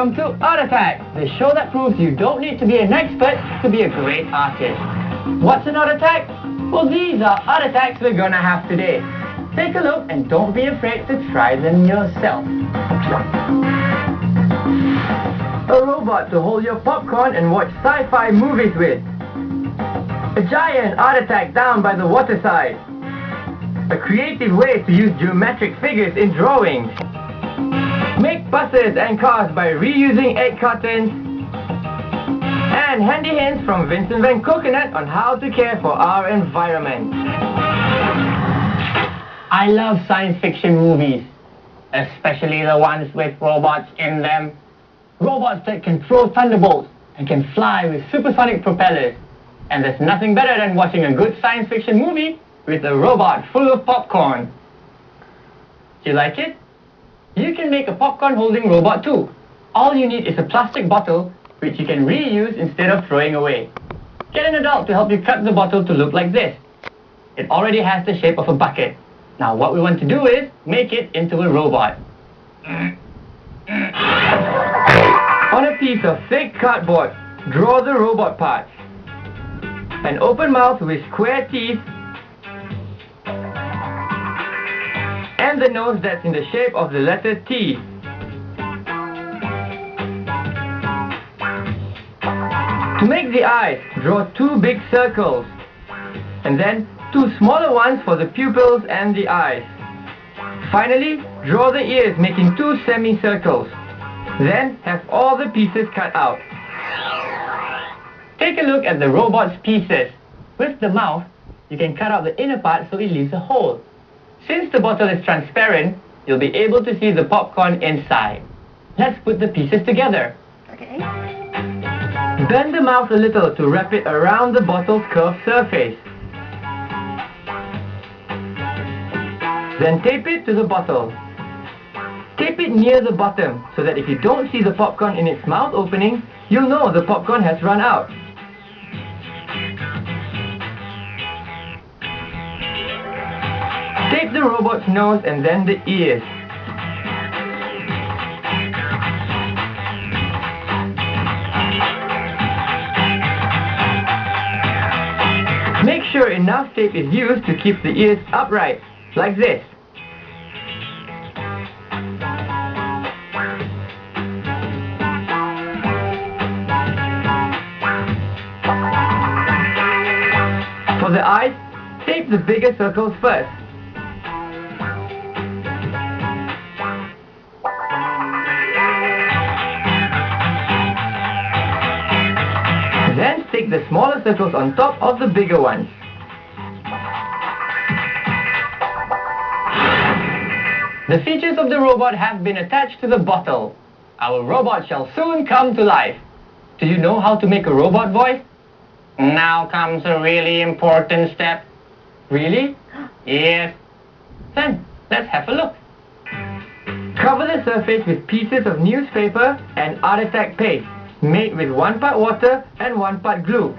Welcome to Attack, the show that proves you don't need to be an expert to be a great artist. What's an Attack? Well, these are Attacks we're gonna have today. Take a look and don't be afraid to try them yourself. A robot to hold your popcorn and watch sci-fi movies with. A giant art attack down by the waterside. A creative way to use geometric figures in drawings. Make buses and cars by reusing egg cartons. And handy hints from Vincent Van Coconut on how to care for our environment. I love science fiction movies, especially the ones with robots in them. Robots that can throw thunderbolts and can fly with supersonic propellers. And there's nothing better than watching a good science fiction movie with a robot full of popcorn. Do you like it? You can make a popcorn holding robot too. All you need is a plastic bottle which you can reuse instead of throwing away. Get an adult to help you cut the bottle to look like this. It already has the shape of a bucket. Now what we want to do is make it into a robot. On a piece of thick cardboard, draw the robot parts. An open mouth with square teeth and the nose that's in the shape of the letter T. To make the eyes, draw two big circles and then two smaller ones for the pupils and the eyes. Finally, draw the ears making two semicircles. Then have all the pieces cut out. Take a look at the robot's pieces. With the mouth, you can cut out the inner part so it leaves a hole. Since the bottle is transparent, you'll be able to see the popcorn inside. Let's put the pieces together. Okay. Bend the mouth a little to wrap it around the bottle's curved surface. Then tape it to the bottle. Tape it near the bottom so that if you don't see the popcorn in its mouth opening, you'll know the popcorn has run out. Tape the robot's nose and then the ears. Make sure enough tape is used to keep the ears upright, like this. For the eyes, tape the bigger circles first. Then stick the smaller circles on top of the bigger ones. The features of the robot have been attached to the bottle. Our robot shall soon come to life. Do you know how to make a robot voice? Now comes a really important step. Really? Yes. Then, let's have a look. Cover the surface with pieces of newspaper and Art Attack paste, made with 1 part water and 1 part glue.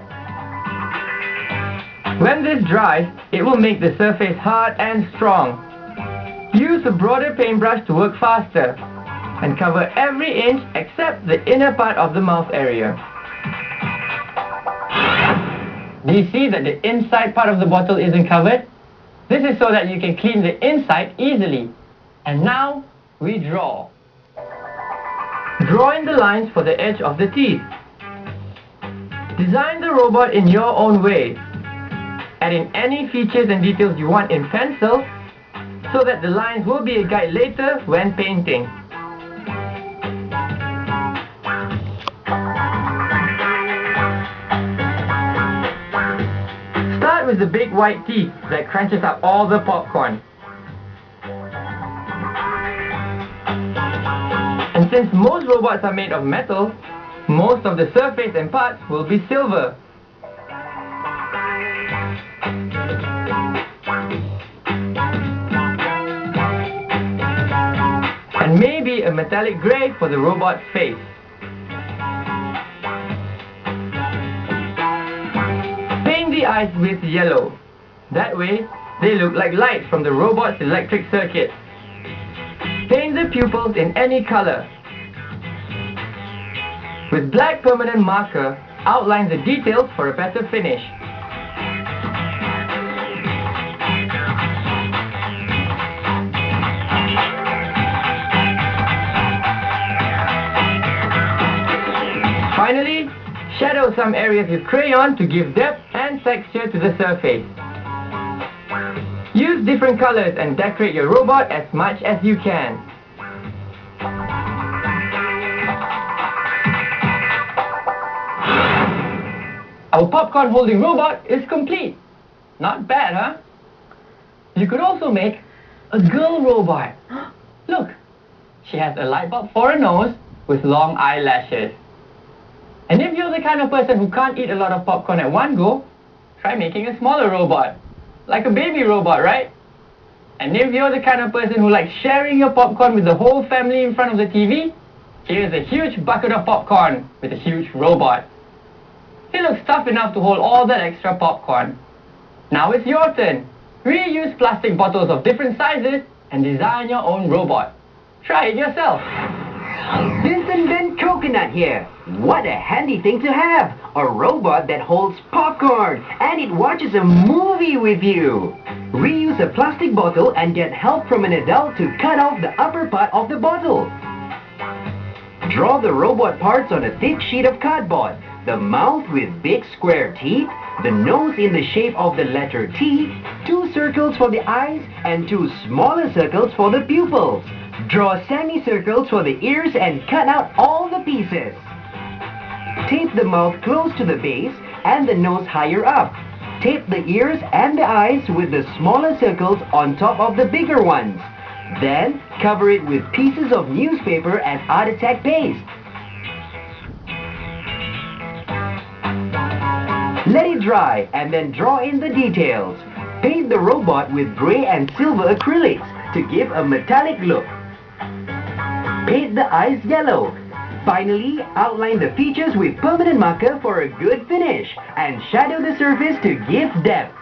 When this dries, it will make the surface hard and strong. Use a broader paintbrush to work faster, and cover every inch except the inner part of the mouth area. Do you see that the inside part of the bottle isn't covered? This is so that you can clean the inside easily. And now, we draw. Draw in the lines for the edge of the teeth. Design the robot in your own way. Add in any features and details you want in pencil, so that the lines will be a guide later when painting. Start with the big white teeth that crunches up all the popcorn. And since most robots are made of metal, most of the surface and parts will be silver. And maybe a metallic grey for the robot's face. Paint the eyes with yellow. That way, they look like lights from the robot's electric circuit. Paint the pupils in any color. With black permanent marker, outline the details for a better finish. Finally, shadow some areas with crayon to give depth and texture to the surface. Use different colors and decorate your robot as much as you can. Our popcorn holding robot is complete. Not bad, huh? You could also make a girl robot. Look, she has a light bulb for a nose with long eyelashes. And if you're the kind of person who can't eat a lot of popcorn at one go, try making a smaller robot. Like a baby robot, right? And if you're the kind of person who likes sharing your popcorn with the whole family in front of the TV, here's a huge bucket of popcorn with a huge robot. It looks tough enough to hold all that extra popcorn. Now it's your turn. Reuse plastic bottles of different sizes and design your own robot. Try it yourself. Vincent Ben Coconut here. What a handy thing to have! A robot that holds popcorn and it watches a movie with you. Reuse a plastic bottle and get help from an adult to cut off the upper part of the bottle. Draw the robot parts on a thick sheet of cardboard. The mouth with big square teeth, the nose in the shape of the letter T, 2 circles for the eyes and 2 smaller circles for the pupils. Draw semicircles for the ears and cut out all the pieces. Tape the mouth close to the base and the nose higher up. Tape the ears and the eyes with the smaller circles on top of the bigger ones. Then cover it with pieces of newspaper and Art Attack paste. Let it dry and then draw in the details. Paint the robot with gray and silver acrylics to give a metallic look. Paint the eyes yellow. Finally, outline the features with permanent marker for a good finish and shadow the surface to give depth.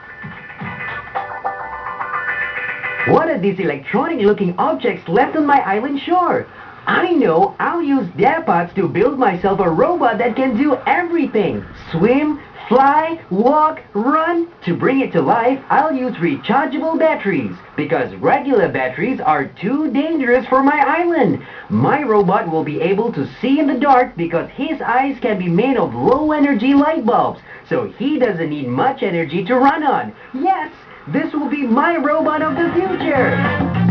What are these electronic looking objects left on my island shore? I know I'll use their parts to build myself a robot that can do everything. Swim, fly, walk, run. To bring it to life, I'll use rechargeable batteries because regular batteries are too dangerous for my island. My robot will be able to see in the dark because his eyes can be made of low energy light bulbs, so he doesn't need much energy to run on. Yes, this will be my robot of the future.